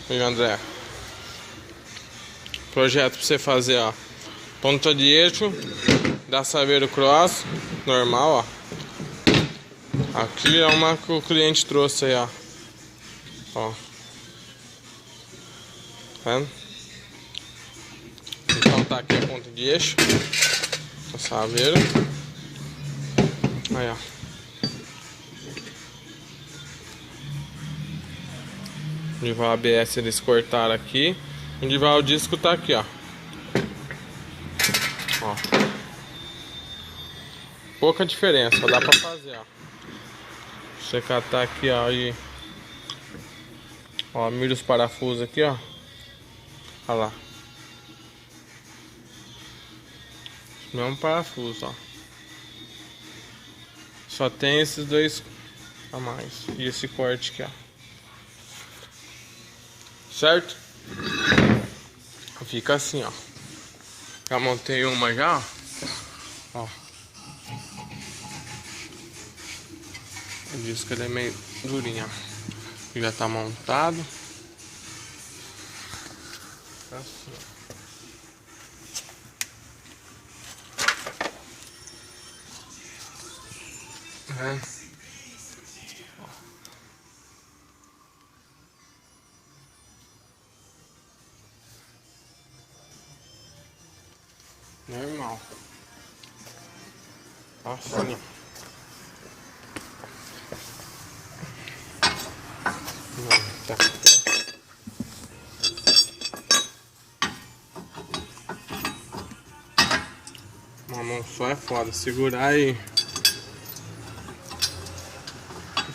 E André, projeto pra você fazer, ó. Ponta de eixo da Saveiro Cross, normal, ó. Aqui é uma que o cliente trouxe aí, ó. Ó. Tá vendo? Então tá aqui a ponta de eixo da Saveiro. Aí, ó. Onde vai o ABS eles cortaram aqui. Onde vai o disco tá aqui, ó. Ó. Pouca diferença, dá pra fazer, ó. Você catar aqui, ó, e... Ó, mira os parafusos aqui, ó. Olha lá. Mesmo parafuso, ó. Só tem esses dois a mais. E esse corte aqui, ó. Certo? Fica assim, ó. Já montei uma já, ó. O disco ele é meio durinho, ó. Já tá montado. Assim, ó. É. Normal. Assim, ó. Tá. Uma mão só é foda. Segurar e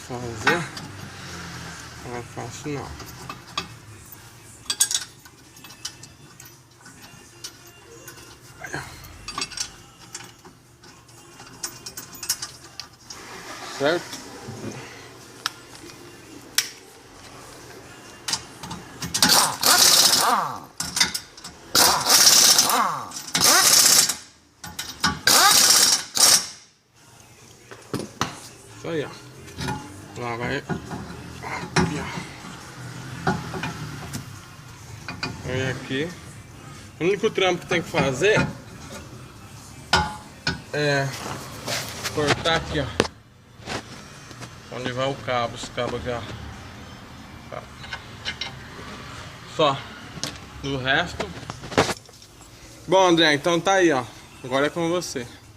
fazer não é fácil não. Certo? Isso aí, ó. Lá vai. Aqui, ó. Olha aqui. O único trampo que tem que fazer é cortar aqui, ó. Onde vai o cabo, esse cabo aqui, ó. Tá. Só. Do resto. Bom, André, então tá aí, ó. Agora é com você.